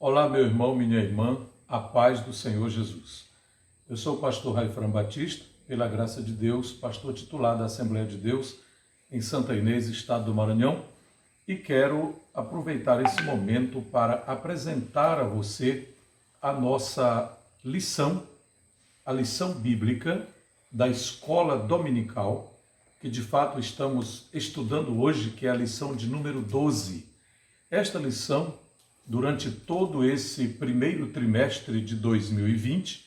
Olá, meu irmão, minha irmã, a paz do Senhor Jesus. Eu sou o pastor Raifran Batista, pela graça de Deus, pastor titular da Assembleia de Deus em Santa Inês, estado do Maranhão, e quero aproveitar esse momento para apresentar a você a nossa lição, a lição bíblica da escola dominical, que de fato estamos estudando hoje, que é a lição de número 12. Esta lição, durante todo esse primeiro trimestre de 2020,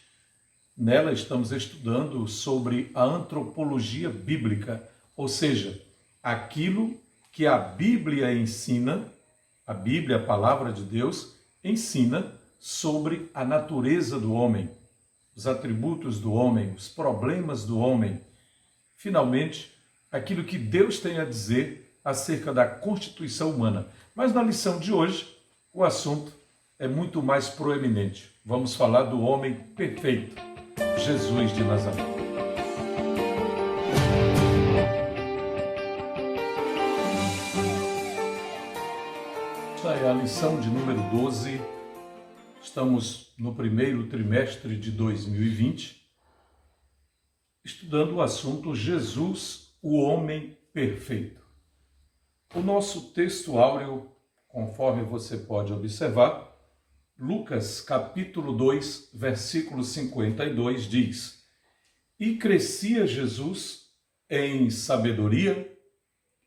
nela estamos estudando sobre a antropologia bíblica, ou seja, aquilo que a Bíblia ensina, a Bíblia, a palavra de Deus, ensina sobre a natureza do homem, os atributos do homem, os problemas do homem. Finalmente, aquilo que Deus tem a dizer acerca da constituição humana. Mas na lição de hoje, o assunto é muito mais proeminente. Vamos falar do homem perfeito, Jesus de Nazaré. Esta é a lição de número 12. Estamos no primeiro trimestre de 2020, estudando o assunto Jesus, o homem perfeito. O nosso texto áureo, conforme você pode observar, Lucas capítulo 2, versículo 52 diz: E crescia Jesus em sabedoria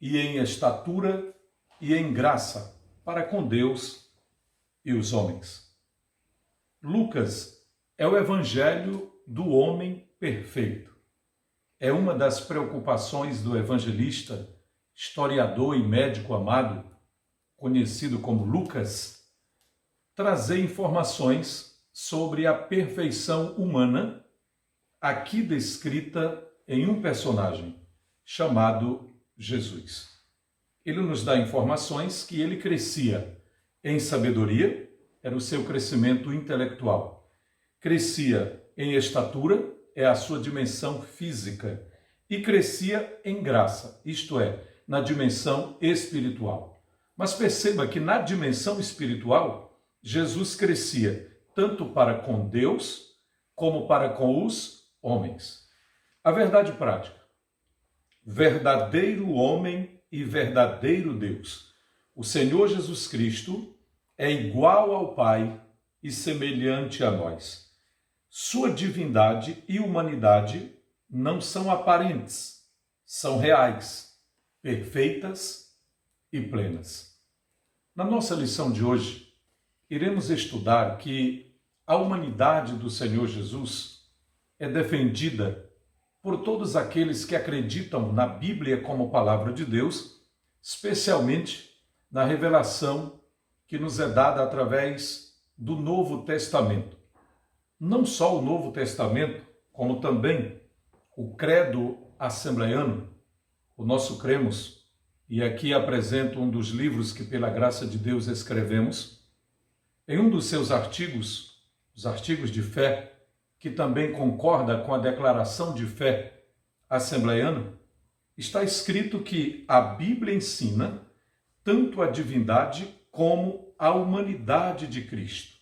e em estatura e em graça para com Deus e os homens. Lucas é o evangelho do homem perfeito. É uma das preocupações do evangelista, historiador e médico amado, conhecido como Lucas, trazer informações sobre a perfeição humana, aqui descrita em um personagem chamado Jesus. Ele nos dá informações que ele crescia em sabedoria, era o seu crescimento intelectual. Crescia em estatura, é a sua dimensão física, e crescia em graça, isto é, na dimensão espiritual. Mas perceba que na dimensão espiritual, Jesus crescia tanto para com Deus, como para com os homens. A verdade prática: verdadeiro homem e verdadeiro Deus. O Senhor Jesus Cristo é igual ao Pai e semelhante a nós. Sua divindade e humanidade não são aparentes, são reais, perfeitas e plenas. Na nossa lição de hoje, iremos estudar que a humanidade do Senhor Jesus é defendida por todos aqueles que acreditam na Bíblia como palavra de Deus, especialmente na revelação que nos é dada através do Novo Testamento. Não só o Novo Testamento, como também o credo assembleiano, o nosso cremos, e aqui apresento um dos livros que pela graça de Deus escrevemos. Em um dos seus artigos, os artigos de fé, que também concorda com a declaração de fé assembleiana, está escrito que a Bíblia ensina tanto a divindade como a humanidade de Cristo.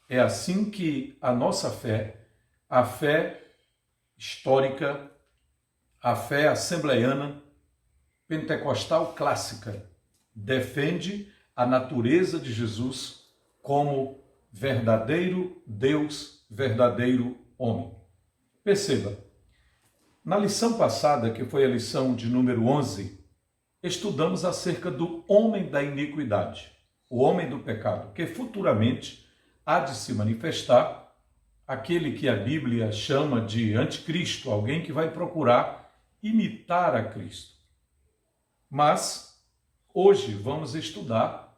É assim que a nossa fé, a fé histórica, a fé assembleiana, pentecostal clássica, defende a natureza de Jesus como verdadeiro Deus, verdadeiro homem. Perceba, na lição passada, que foi a lição de número 11, estudamos acerca do homem da iniquidade, o homem do pecado, que futuramente há de se manifestar, aquele que a Bíblia chama de anticristo, alguém que vai procurar imitar a Cristo. Mas hoje vamos estudar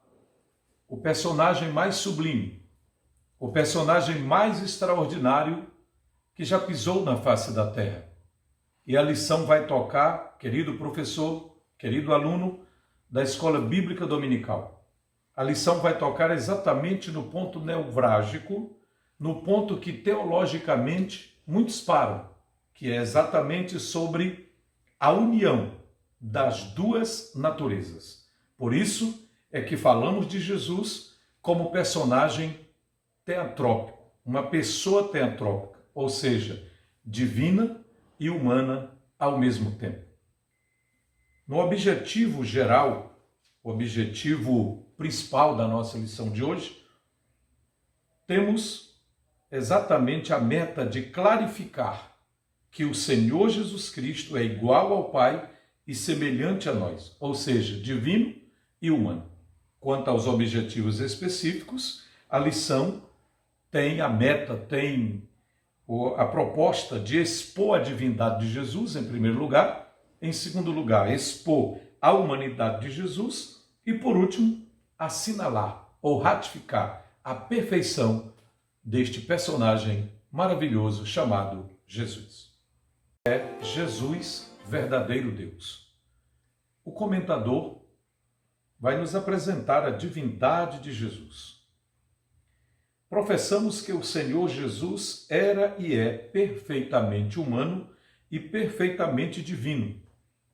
o personagem mais sublime, o personagem mais extraordinário que já pisou na face da terra. E a lição vai tocar, querido professor, querido aluno da Escola Bíblica Dominical. A lição vai tocar exatamente no ponto nevrálgico, no ponto que teologicamente muitos param, que é exatamente sobre a união das duas naturezas. Por isso é que falamos de Jesus como personagem teantrópico, uma pessoa teantrópica, ou seja, divina e humana ao mesmo tempo. No objetivo geral, o objetivo principal da nossa lição de hoje, temos exatamente a meta de clarificar que o Senhor Jesus Cristo é igual ao Pai e semelhante a nós, ou seja, divino e humano. Quanto aos objetivos específicos, a lição tem a meta, tem a proposta de expor a divindade de Jesus, em primeiro lugar, em segundo lugar, expor a humanidade de Jesus e, por último, assinalar ou ratificar a perfeição deste personagem maravilhoso chamado Jesus. É Jesus, verdadeiro Deus. O comentador vai nos apresentar a divindade de Jesus. Professamos que o Senhor Jesus era e é perfeitamente humano e perfeitamente divino.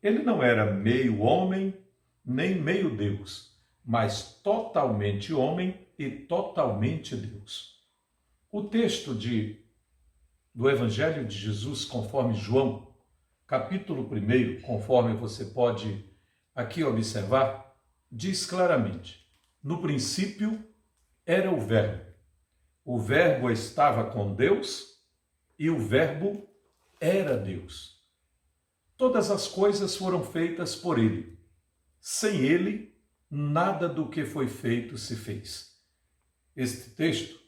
Ele não era meio homem, nem meio Deus, mas totalmente homem e totalmente Deus. O texto do Evangelho de Jesus, conforme João, capítulo 1, conforme você pode aqui observar, diz claramente: no princípio era o Verbo. O Verbo estava com Deus e o Verbo era Deus. Todas as coisas foram feitas por ele. Sem ele, nada do que foi feito se fez. Este texto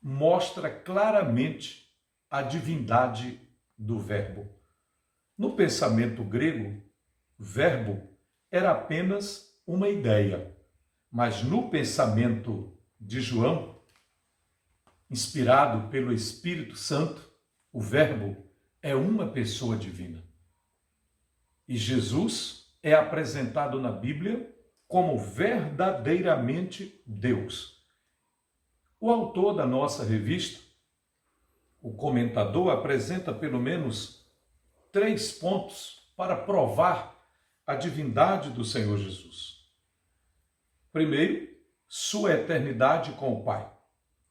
mostra claramente a divindade do Verbo. No pensamento grego, verbo era apenas uma ideia, mas no pensamento de João, inspirado pelo Espírito Santo, o Verbo é uma pessoa divina. E Jesus é apresentado na Bíblia como verdadeiramente Deus. O autor da nossa revista, o comentador, apresenta pelo menos 3 pontos para provar a divindade do Senhor Jesus. Primeiro, sua eternidade com o Pai.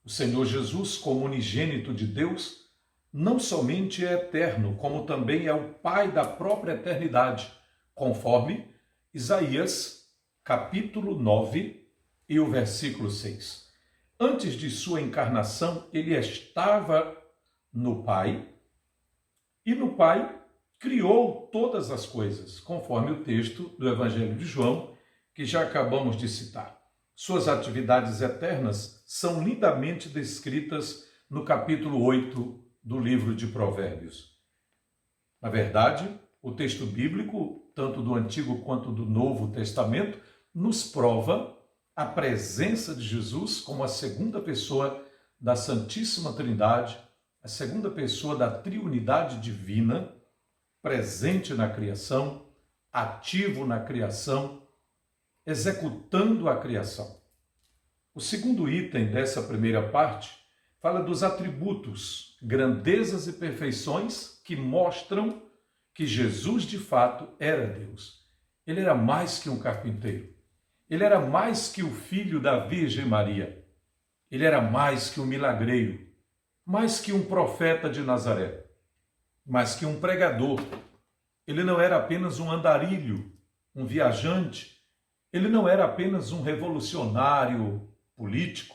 O Senhor Jesus, como unigênito de Deus, não somente é eterno, como também é o Pai da própria eternidade, conforme Isaías, capítulo 9 e o versículo 6. Antes de sua encarnação, ele estava no Pai, e no Pai criou todas as coisas, conforme o texto do Evangelho de João, que já acabamos de citar. Suas atividades eternas são lindamente descritas no capítulo 8 do livro de Provérbios. Na verdade, o texto bíblico, tanto do Antigo quanto do Novo Testamento, nos prova a presença de Jesus como a segunda pessoa da Santíssima Trindade, a segunda pessoa da triunidade divina, presente na criação, ativo na criação, executando a criação. O segundo item dessa primeira parte fala dos atributos, grandezas e perfeições que mostram que Jesus de fato era Deus. Ele era mais que um carpinteiro. Ele era mais que o filho da Virgem Maria. Ele era mais que um milagreiro, mais que um profeta de Nazaré, mais que um pregador. Ele não era apenas um andarilho, um viajante. Ele não era apenas um revolucionário político.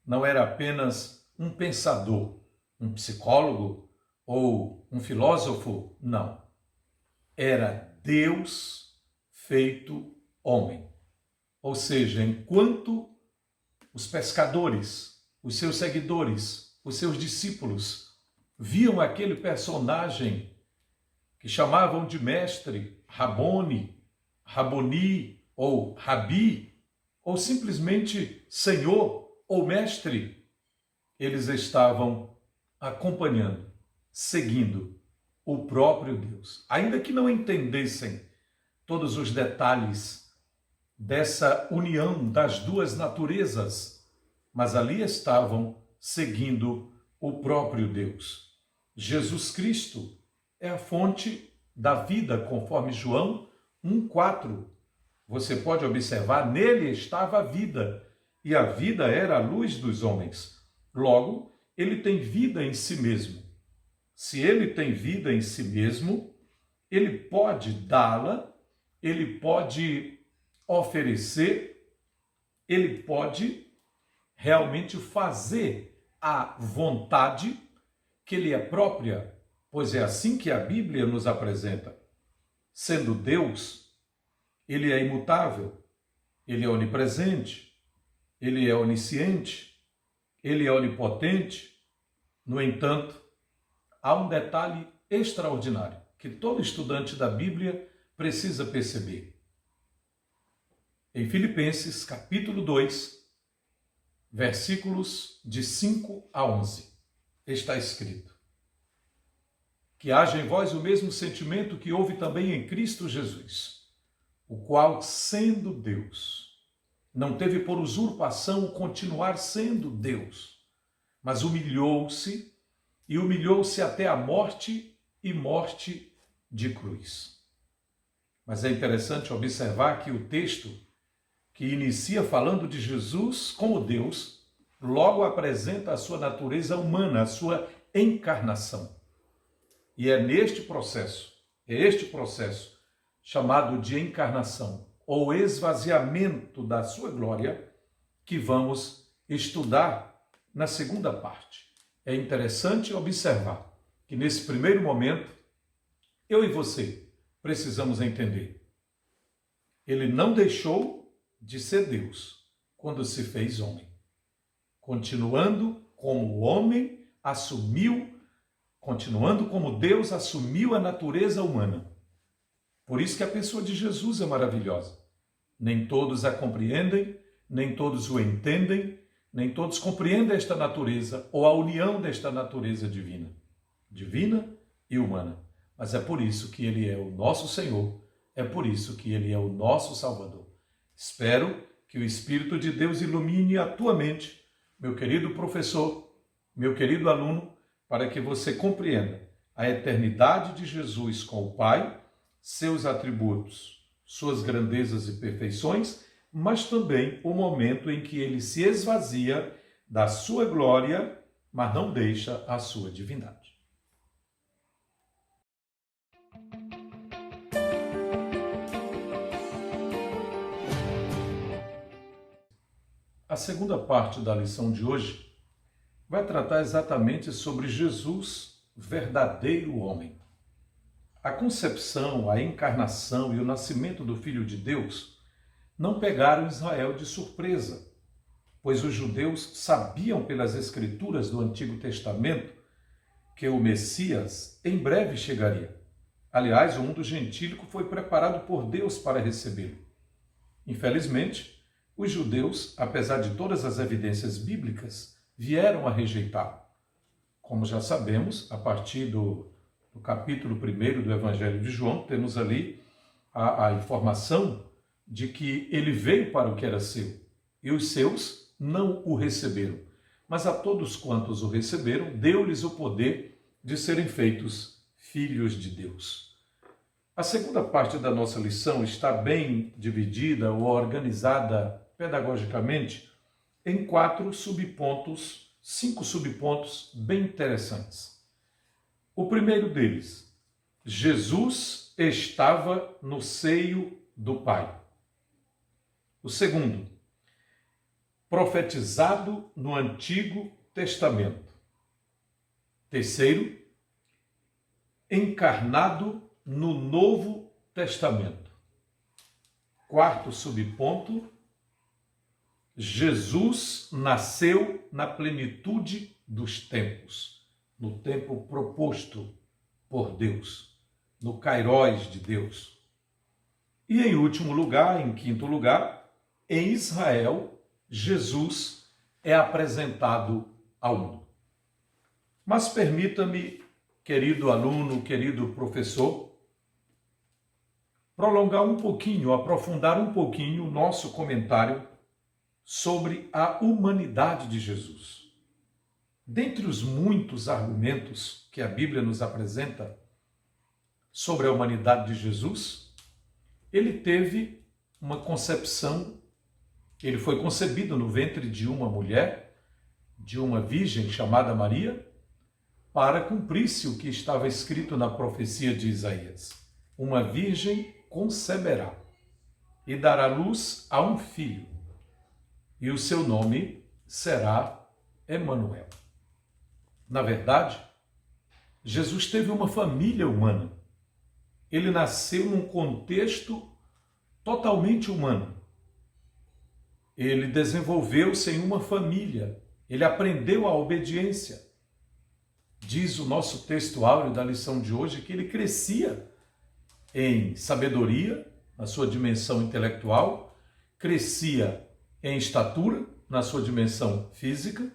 Não era apenas um pensador, um psicólogo ou um filósofo. Não. Era Deus feito homem. Ou seja, enquanto os pescadores, os seus seguidores, os seus discípulos viam aquele personagem que chamavam de mestre, Rabone, Raboni ou Rabi, ou simplesmente Senhor ou Mestre, eles estavam acompanhando, seguindo o próprio Deus. Ainda que não entendessem todos os detalhes dessa união das duas naturezas, mas ali estavam seguindo o próprio Deus. Jesus Cristo é a fonte da vida, conforme João 1,4. Você pode observar, nele estava a vida, e a vida era a luz dos homens. Logo, ele tem vida em si mesmo. Se ele tem vida em si mesmo, ele pode dá-la, ele pode oferecer, ele pode realmente fazer a vontade que lhe é própria, pois é assim que a Bíblia nos apresenta. Sendo Deus, ele é imutável, ele é onipresente, ele é onisciente, ele é onipotente. No entanto, há um detalhe extraordinário que todo estudante da Bíblia precisa perceber. Em Filipenses, capítulo 2, versículos de 5 a 11, está escrito: que haja em vós o mesmo sentimento que houve também em Cristo Jesus, o qual, sendo Deus, não teve por usurpação o continuar sendo Deus, mas humilhou-se e humilhou-se até a morte e morte de cruz. Mas é interessante observar que o texto, que inicia falando de Jesus como Deus, logo apresenta a sua natureza humana, a sua encarnação. E é este processo chamado de encarnação, ou esvaziamento da sua glória, que vamos estudar na segunda parte. É interessante observar que nesse primeiro momento, eu e você precisamos entender. Ele não deixou de ser Deus quando se fez homem. Continuando como homem, continuando como Deus, assumiu a natureza humana. Por isso que a pessoa de Jesus é maravilhosa. Nem todos a compreendem, nem todos o entendem, nem todos compreendem esta natureza ou a união desta natureza divina e humana. Mas é por isso que ele é o nosso Senhor, é por isso que ele é o nosso Salvador. Espero que o Espírito de Deus ilumine a tua mente, meu querido professor, meu querido aluno, para que você compreenda a eternidade de Jesus com o Pai, seus atributos, suas grandezas e perfeições, mas também o momento em que ele se esvazia da sua glória, mas não deixa a sua divindade. A segunda parte da lição de hoje vai tratar exatamente sobre Jesus, verdadeiro homem. A concepção, a encarnação e o nascimento do Filho de Deus não pegaram Israel de surpresa, pois os judeus sabiam pelas Escrituras do Antigo Testamento que o Messias em breve chegaria. Aliás, o mundo gentílico foi preparado por Deus para recebê-lo. Infelizmente, os judeus, apesar de todas as evidências bíblicas, vieram a rejeitá-lo. Como já sabemos, a partir do capítulo 1 do Evangelho de João, temos ali a informação de que ele veio para o que era seu, e os seus não o receberam. Mas a todos quantos o receberam, deu-lhes o poder de serem feitos filhos de Deus. A segunda parte da nossa lição está bem dividida ou organizada pedagogicamente em 5 subpontos bem interessantes. O primeiro deles, Jesus estava no seio do Pai. O segundo, profetizado no Antigo Testamento. Terceiro, encarnado no Novo Testamento. Quarto subponto, Jesus nasceu na plenitude dos tempos, no tempo proposto por Deus, no Kairos de Deus. E em último lugar, em quinto lugar, em Israel, Jesus é apresentado ao mundo. Mas permita-me, querido aluno, querido professor, prolongar um pouquinho, aprofundar um pouquinho o nosso comentário sobre a humanidade de Jesus. Dentre os muitos argumentos que a Bíblia nos apresenta sobre a humanidade de Jesus, ele teve uma concepção Ele foi concebido no ventre de uma mulher, de uma virgem chamada Maria, para cumprir-se o que estava escrito na profecia de Isaías. Uma virgem conceberá e dará luz a um filho, e o seu nome será Emanuel. Na verdade, Jesus teve uma família humana. Ele nasceu num contexto totalmente humano. Ele desenvolveu-se em uma família. Ele aprendeu a obediência. Diz o nosso texto áureo da lição de hoje que ele crescia em sabedoria, na sua dimensão intelectual, crescia em estatura, na sua dimensão física,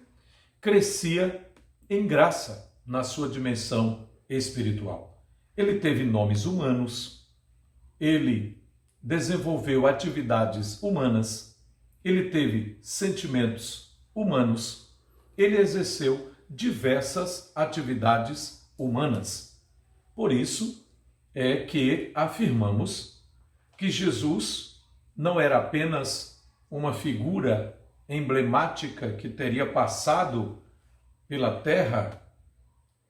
crescia em graça, na sua dimensão espiritual. Ele teve nomes humanos, ele desenvolveu atividades humanas, ele teve sentimentos humanos, ele exerceu diversas atividades humanas. Por isso é que afirmamos que Jesus não era apenas uma figura emblemática que teria passado pela terra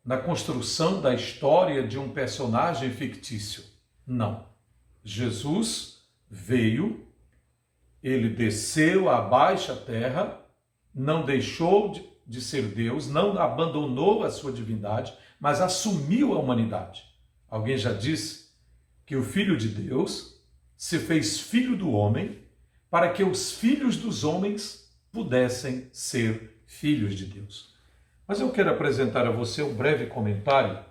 na construção da história de um personagem fictício. Não. Jesus veio, ele desceu à baixa terra, não deixou de ser Deus, não abandonou a sua divindade, mas assumiu a humanidade. Alguém já disse que o Filho de Deus se fez filho do homem para que os filhos dos homens pudessem ser filhos de Deus. Mas eu quero apresentar a você um breve comentário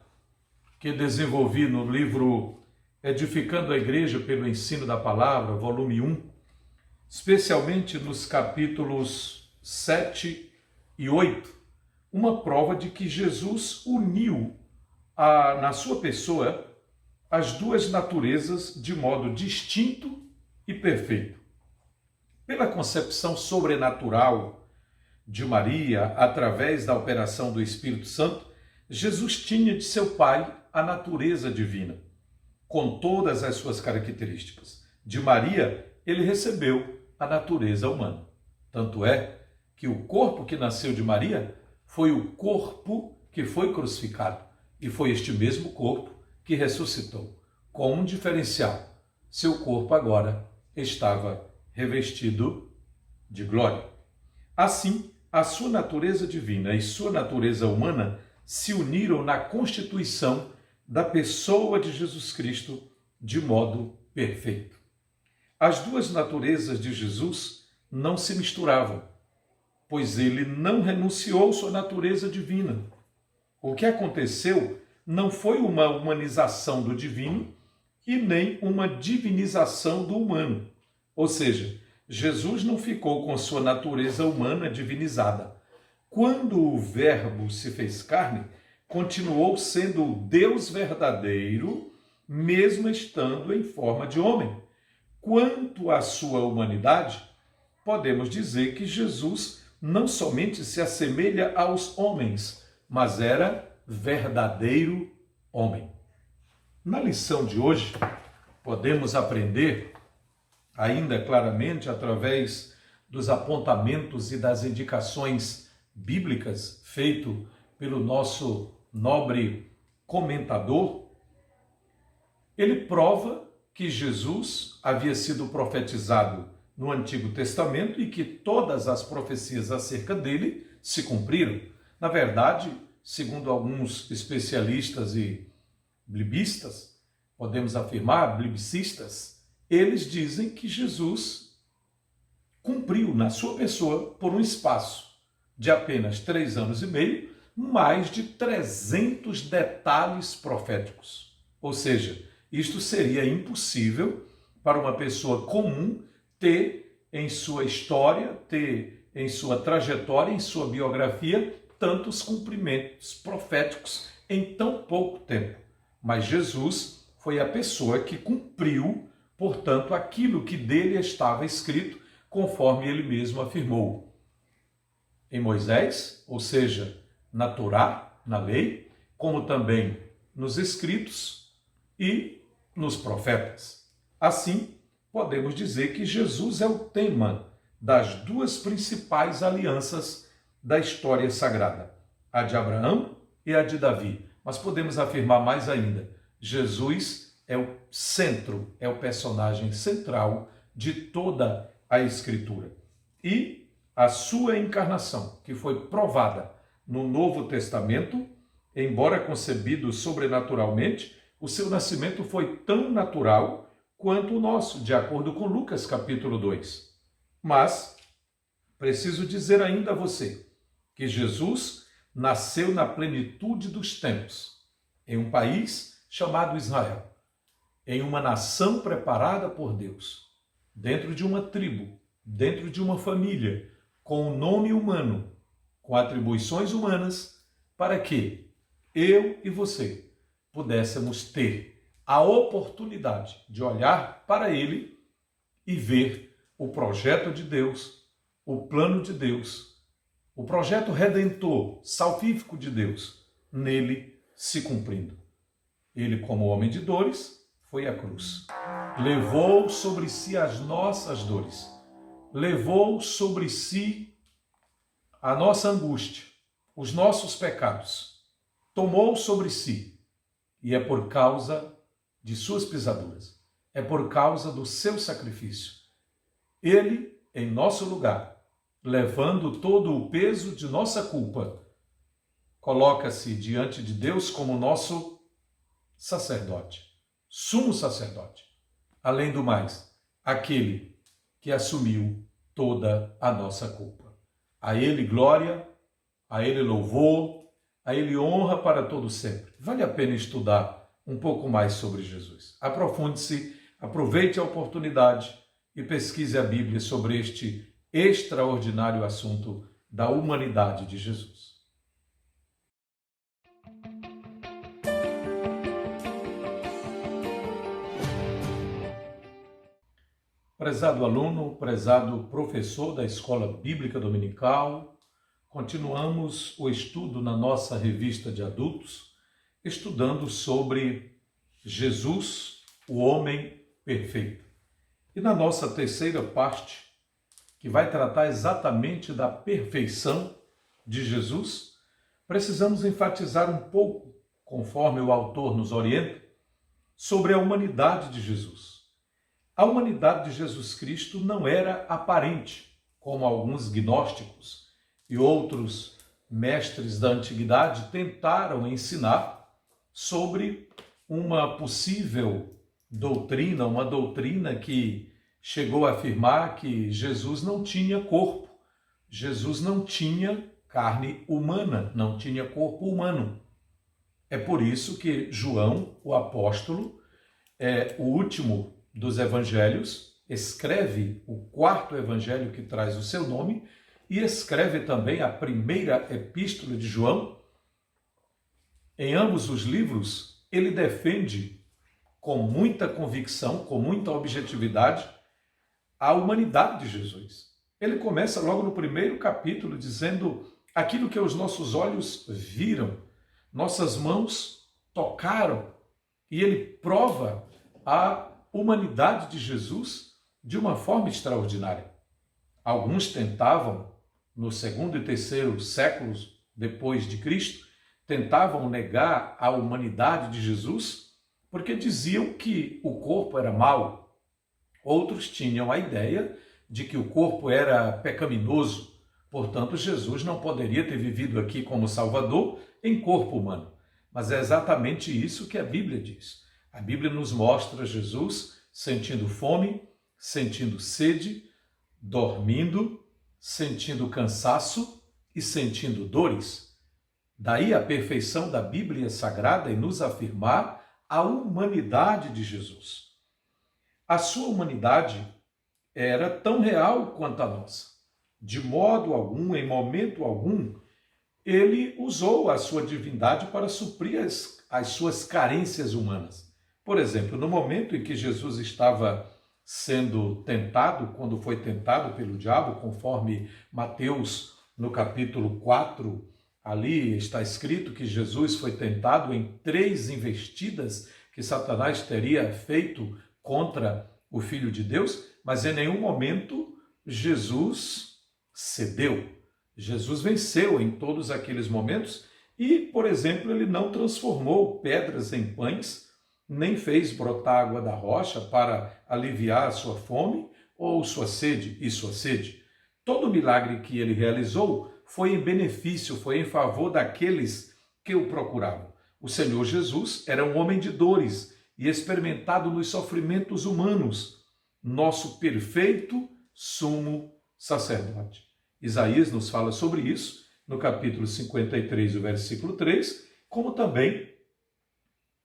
que desenvolvi no livro Edificando a Igreja pelo Ensino da Palavra, volume 1, especialmente nos capítulos 7 e 8, uma prova de que Jesus uniu na sua pessoa as duas naturezas de modo distinto e perfeito. Pela concepção sobrenatural de Maria, através da operação do Espírito Santo, Jesus tinha de seu Pai a natureza divina, com todas as suas características. De Maria, ele recebeu a natureza humana. Tanto é que o corpo que nasceu de Maria foi o corpo que foi crucificado, e foi este mesmo corpo que ressuscitou, com um diferencial: seu corpo agora estava revestido de glória. Assim, a sua natureza divina e sua natureza humana se uniram na constituição da pessoa de Jesus Cristo de modo perfeito. As duas naturezas de Jesus não se misturavam, pois ele não renunciou sua natureza divina. O que aconteceu não foi uma humanização do divino e nem uma divinização do humano. Ou seja, Jesus não ficou com sua natureza humana divinizada. Quando o Verbo se fez carne, continuou sendo o Deus verdadeiro, mesmo estando em forma de homem. Quanto à sua humanidade, podemos dizer que Jesus não somente se assemelha aos homens, mas era verdadeiro homem. Na lição de hoje, podemos aprender, ainda claramente através dos apontamentos e das indicações bíblicas feito pelo nosso nobre comentador, ele prova que Jesus havia sido profetizado no Antigo Testamento e que todas as profecias acerca dele se cumpriram. Na verdade, segundo alguns especialistas e biblistas, podemos afirmar, biblicistas, eles dizem que Jesus cumpriu na sua pessoa, por um espaço de apenas 3 anos e meio, mais de 300 detalhes proféticos. Ou seja, isto seria impossível para uma pessoa comum ter em sua história, ter em sua trajetória, em sua biografia, tantos cumprimentos proféticos em tão pouco tempo. Mas Jesus foi a pessoa que cumpriu, portanto, aquilo que dele estava escrito, conforme ele mesmo afirmou. Em Moisés, ou seja, na Torá, na lei, como também nos escritos e nos profetas. Assim, podemos dizer que Jesus é o tema das duas principais alianças da história sagrada, a de Abraão e a de Davi. Mas podemos afirmar mais ainda, Jesus é o centro, é o personagem central de toda a Escritura. E a sua encarnação, que foi provada no Novo Testamento, embora concebido sobrenaturalmente, o seu nascimento foi tão natural quanto o nosso, de acordo com Lucas capítulo 2. Mas preciso dizer ainda a você que Jesus nasceu na plenitude dos tempos, em um país chamado Israel, em uma nação preparada por Deus, dentro de uma tribo, dentro de uma família, com um nome humano, com atribuições humanas, para que eu e você pudéssemos ter a oportunidade de olhar para ele e ver o projeto de Deus, o plano de Deus, o projeto redentor, salvífico de Deus, nele se cumprindo. Ele, como homem de dores, foi à cruz. Levou sobre si as nossas dores. Levou sobre si a nossa angústia, os nossos pecados. Tomou sobre si. E é por causa de suas pisaduras. É por causa do seu sacrifício. Ele, em nosso lugar, levando todo o peso de nossa culpa, coloca-se diante de Deus como nosso sacerdote, sumo sacerdote. Além do mais, aquele que assumiu toda a nossa culpa. A ele glória, a ele louvor, a ele honra para todo sempre. Vale a pena estudar um pouco mais sobre Jesus. Aprofunde-se, aproveite a oportunidade e pesquise a Bíblia sobre este extraordinário assunto da humanidade de Jesus. Prezado aluno, prezado professor da Escola Bíblica Dominical, continuamos o estudo na nossa revista de adultos, estudando sobre Jesus, o homem perfeito. E na nossa terceira parte, que vai tratar exatamente da perfeição de Jesus, precisamos enfatizar um pouco, conforme o autor nos orienta, sobre a humanidade de Jesus. A humanidade de Jesus Cristo não era aparente, como alguns gnósticos e outros mestres da antiguidade tentaram ensinar sobre uma possível doutrina, uma doutrina que chegou a afirmar que Jesus não tinha corpo, Jesus não tinha carne humana, não tinha corpo humano. É por isso que João, o apóstolo, o último dos evangelhos, escreve o quarto evangelho que traz o seu nome e escreve também a primeira epístola de João. Em ambos os livros, ele defende com muita convicção, com muita objetividade, a humanidade de Jesus. Ele começa logo no primeiro capítulo dizendo aquilo que os nossos olhos viram, nossas mãos tocaram, e ele prova a humanidade de Jesus de uma forma extraordinária. Alguns tentavam, no segundo e terceiro séculos depois de Cristo, tentavam negar a humanidade de Jesus porque diziam que o corpo era mau. Outros tinham a ideia de que o corpo era pecaminoso, portanto Jesus não poderia ter vivido aqui como Salvador em corpo humano. Mas é exatamente isso que a Bíblia diz. A Bíblia nos mostra Jesus sentindo fome, sentindo sede, dormindo, sentindo cansaço e sentindo dores. Daí a perfeição da Bíblia Sagrada em nos afirmar a humanidade de Jesus. A sua humanidade era tão real quanto a nossa. De modo algum, em momento algum, ele usou a sua divindade para suprir as suas carências humanas. Por exemplo, no momento em que Jesus estava sendo tentado, quando foi tentado pelo diabo, conforme Mateus, no capítulo 4, ali está escrito que Jesus foi tentado em 3 investidas que Satanás teria feito contra o Filho de Deus, mas em nenhum momento Jesus cedeu. Jesus venceu em todos aqueles momentos e, por exemplo, ele não transformou pedras em pães, nem fez brotar água da rocha para aliviar a sua fome ou sua sede e sua sede. Todo o milagre que ele realizou foi em benefício, foi em favor daqueles que o procuravam. O Senhor Jesus era um homem de dores e experimentado nos sofrimentos humanos, nosso perfeito sumo sacerdote. Isaías nos fala sobre isso no capítulo 53, o versículo 3, como também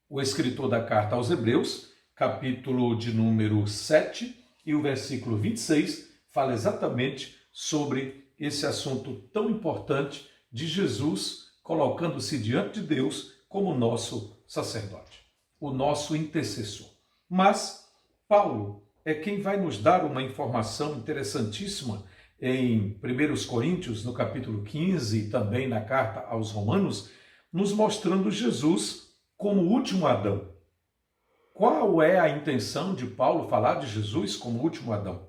o escritor da carta aos Hebreus, capítulo de número 7 e o versículo 26, fala exatamente sobre esse assunto tão importante de Jesus colocando-se diante de Deus como nosso sacerdote, o nosso intercessor. Mas Paulo é quem vai nos dar uma informação interessantíssima em 1 Coríntios, no capítulo 15, e também na carta aos Romanos, nos mostrando Jesus como o último Adão. Qual é a intenção de Paulo falar de Jesus como o último Adão?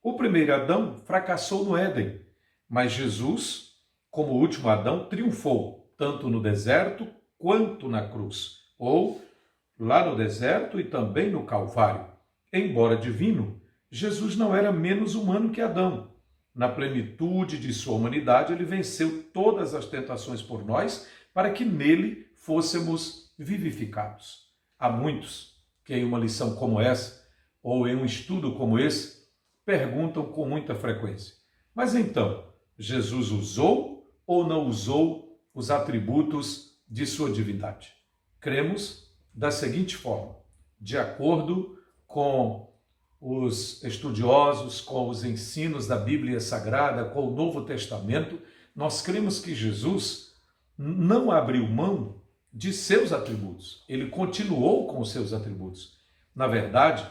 O primeiro Adão fracassou no Éden, mas Jesus, como o último Adão, triunfou, tanto no deserto quanto na cruz, ou lá no deserto e também no Calvário. Embora divino, Jesus não era menos humano que Adão. Na plenitude de sua humanidade, ele venceu todas as tentações por nós, para que nele fôssemos vivificados. Há muitos que em uma lição como essa, ou em um estudo como esse, perguntam com muita frequência: mas então, Jesus usou ou não usou os atributos de sua divindade? Cremos da seguinte forma: de acordo com os estudiosos, com os ensinos da Bíblia Sagrada, com o Novo Testamento, nós cremos que Jesus não abriu mão de seus atributos. Ele continuou com os seus atributos. Na verdade,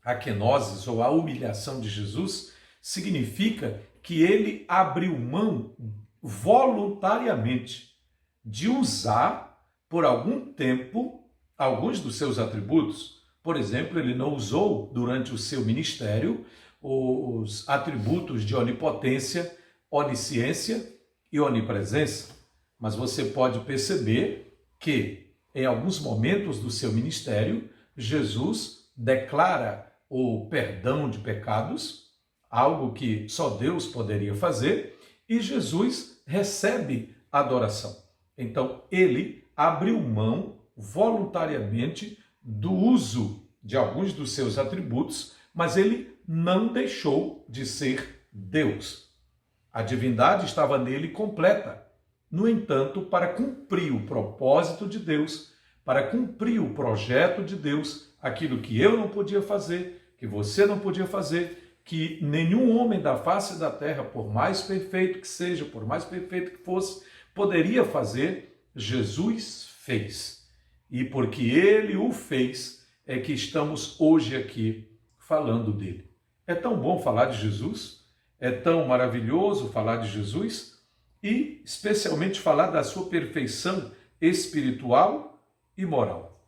a kenosis, ou a humilhação de Jesus, significa que ele abriu mão voluntariamente de usar por algum tempo alguns dos seus atributos. Por exemplo, ele não usou durante o seu ministério os atributos de onipotência, onisciência e onipresença. Mas você pode perceber que, em alguns momentos do seu ministério, Jesus declara o perdão de pecados, algo que só Deus poderia fazer, e Jesus recebe adoração. Então, ele abriu mão voluntariamente do uso de alguns dos seus atributos, mas ele não deixou de ser Deus. A divindade estava nele completa. No entanto, para cumprir o propósito de Deus, para cumprir o projeto de Deus, aquilo que eu não podia fazer, que você não podia fazer, que nenhum homem da face da terra, por mais perfeito que seja, por mais perfeito que fosse, poderia fazer, Jesus fez. E porque ele o fez, é que estamos hoje aqui falando dele. É tão bom falar de Jesus, é tão maravilhoso falar de Jesus e especialmente falar da sua perfeição espiritual e moral.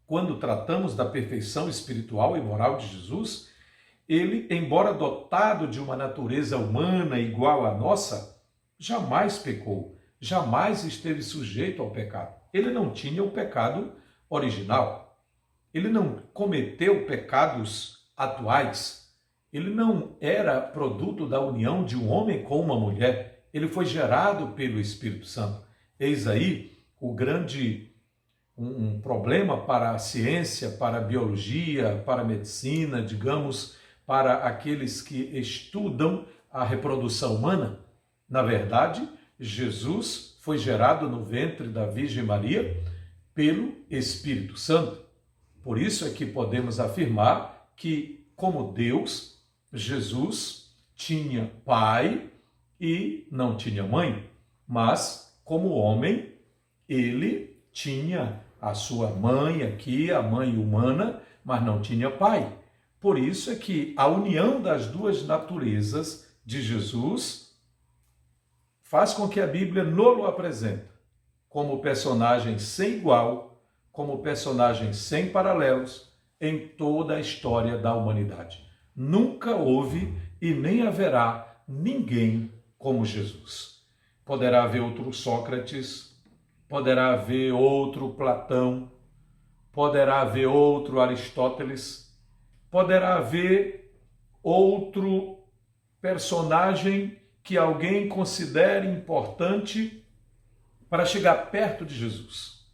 Quando tratamos da perfeição espiritual e moral de Jesus, ele, embora dotado de uma natureza humana igual à nossa, jamais pecou, jamais esteve sujeito ao pecado. Ele não tinha o pecado original. Ele não cometeu pecados atuais. Ele não era produto da união de um homem com uma mulher. Ele foi gerado pelo Espírito Santo. Eis aí o grande problema para a ciência, para a biologia, para a medicina, digamos, para aqueles que estudam a reprodução humana. Na verdade, Jesus foi gerado no ventre da Virgem Maria pelo Espírito Santo. Por isso é que podemos afirmar que, como Deus, Jesus tinha pai e não tinha mãe, mas, como homem, ele tinha a sua mãe aqui, a mãe humana, mas não tinha pai. Por isso é que a união das duas naturezas de Jesus faz com que a Bíblia nos apresente como personagem sem igual, como personagem sem paralelos em toda a história da humanidade. Nunca houve e nem haverá ninguém como Jesus. Poderá haver outro Sócrates, poderá haver outro Platão, poderá haver outro Aristóteles, poderá haver outro personagem que alguém considere importante para chegar perto de Jesus,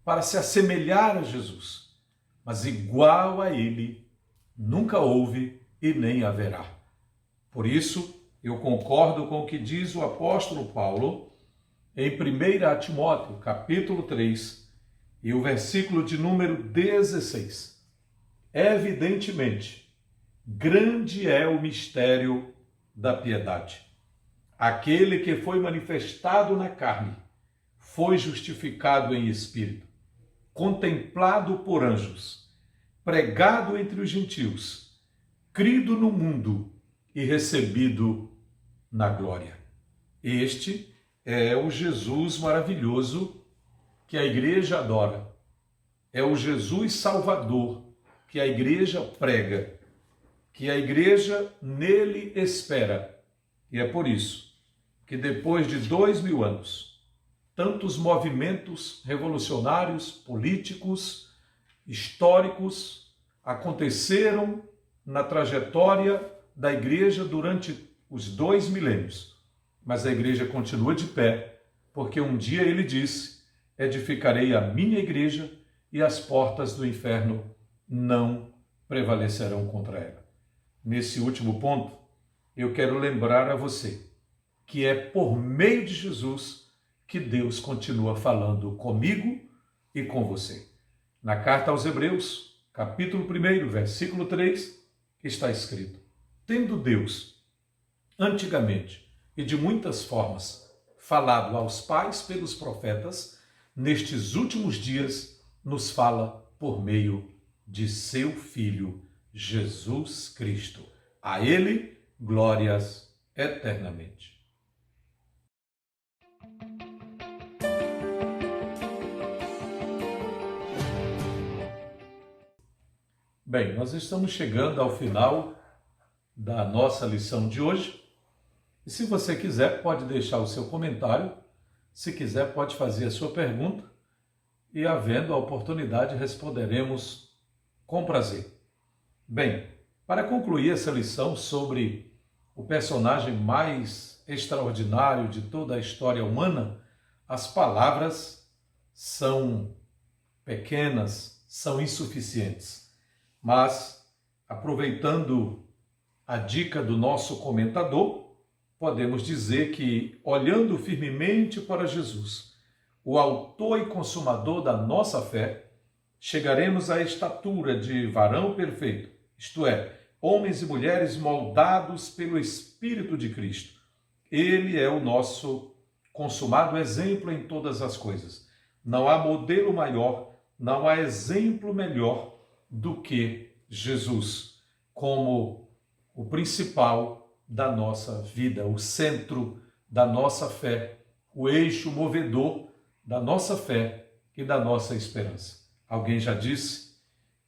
para se assemelhar a Jesus, mas igual a ele nunca houve e nem haverá. Por isso, eu concordo com o que diz o apóstolo Paulo em 1 Timóteo, capítulo 3, e o versículo de número 16. Evidentemente, grande é o mistério da piedade. Aquele que foi manifestado na carne, foi justificado em espírito, contemplado por anjos, pregado entre os gentios, crido no mundo e recebido na glória. Este é o Jesus maravilhoso que a igreja adora. É o Jesus Salvador que a igreja prega, que a igreja nele espera. E é por isso que depois de 2000 anos, tantos movimentos revolucionários, políticos, históricos aconteceram na trajetória da igreja durante os 2 milênios. Mas a igreja continua de pé, porque um dia ele disse: edificarei a minha igreja e as portas do inferno não prevalecerão contra ela. Nesse último ponto, eu quero lembrar a você que é por meio de Jesus que Deus continua falando comigo e com você. Na carta aos Hebreus, capítulo 1, versículo 3, está escrito: tendo Deus, antigamente e de muitas formas, falado aos pais pelos profetas, nestes últimos dias nos fala por meio de seu Filho, Jesus Cristo. A ele, glórias eternamente. Bem, nós estamos chegando ao final da nossa lição de hoje. E se você quiser, pode deixar o seu comentário. Se quiser, pode fazer a sua pergunta. E, havendo a oportunidade, responderemos com prazer. Bem, para concluir essa lição sobre o personagem mais extraordinário de toda a história humana, as palavras são pequenas, são insuficientes. Mas, aproveitando a dica do nosso comentador, podemos dizer que, olhando firmemente para Jesus, o autor e consumador da nossa fé, chegaremos à estatura de varão perfeito, isto é, homens e mulheres moldados pelo Espírito de Cristo. Ele é o nosso consumado exemplo em todas as coisas. Não há modelo maior, não há exemplo melhor do que Jesus, como o principal da nossa vida, o centro da nossa fé, o eixo movedor da nossa fé e da nossa esperança. Alguém já disse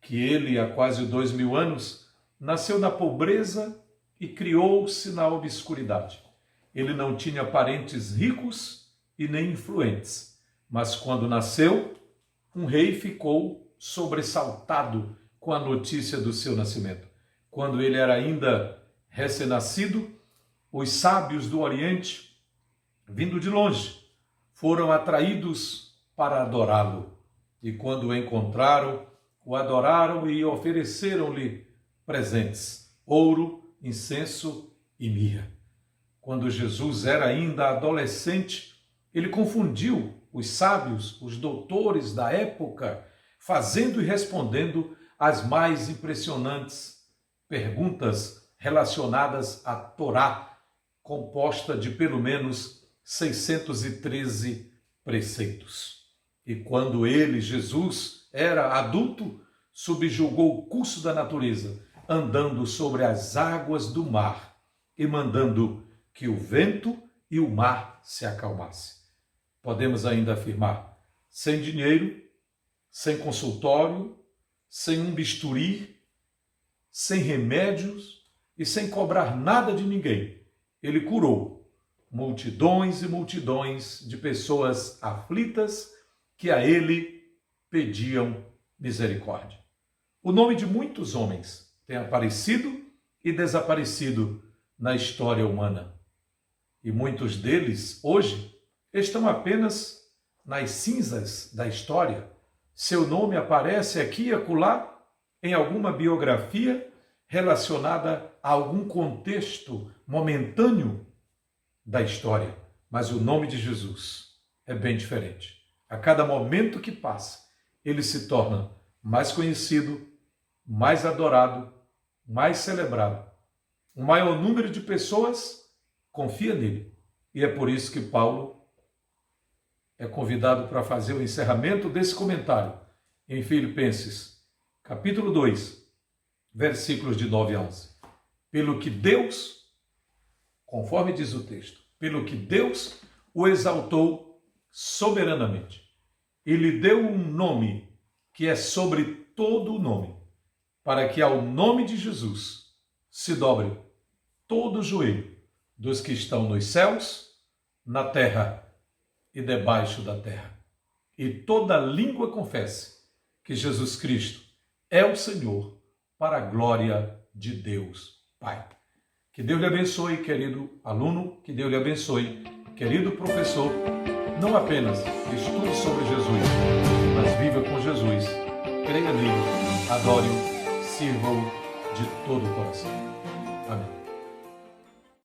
que ele, há quase 2000 anos, nasceu na pobreza e criou-se na obscuridade. Ele não tinha parentes ricos e nem influentes, mas quando nasceu, um rei ficou sobressaltado com a notícia do seu nascimento. Quando ele era ainda recém-nascido, os sábios do Oriente, vindo de longe, foram atraídos para adorá-lo. E quando o encontraram, o adoraram e ofereceram-lhe presentes, ouro, incenso e mirra. Quando Jesus era ainda adolescente, ele confundiu os sábios, os doutores da época, fazendo e respondendo as mais impressionantes perguntas relacionadas à Torá, composta de pelo menos 613 preceitos. E quando ele, Jesus, era adulto, subjugou o curso da natureza, andando sobre as águas do mar e mandando que o vento e o mar se acalmassem. Podemos ainda afirmar, sem dinheiro, sem consultório, sem um bisturi, sem remédios, e sem cobrar nada de ninguém, ele curou multidões e multidões de pessoas aflitas que a ele pediam misericórdia. O nome de muitos homens tem aparecido e desaparecido na história humana. E muitos deles, hoje, estão apenas nas cinzas da história. Seu nome aparece aqui e acolá em alguma biografia relacionada a algum contexto momentâneo da história. Mas o nome de Jesus é bem diferente. A cada momento que passa, ele se torna mais conhecido, mais adorado, mais celebrado. O maior número de pessoas confia nele. E é por isso que Paulo é convidado para fazer o encerramento desse comentário em Filipenses, capítulo 2, versículos de 9 a 11. Pelo que Deus, conforme diz o texto, pelo que Deus o exaltou soberanamente e lhe deu um nome que é sobre todo o nome, para que ao nome de Jesus se dobre todo o joelho dos que estão nos céus, na terra e debaixo da terra, e toda língua confesse que Jesus Cristo é o Senhor, para a glória de Deus Pai. Que Deus lhe abençoe, querido aluno, que Deus lhe abençoe, querido professor. Não apenas estude sobre Jesus, mas viva com Jesus, creia nele, adore-o, sirva-o de todo o coração. Amém.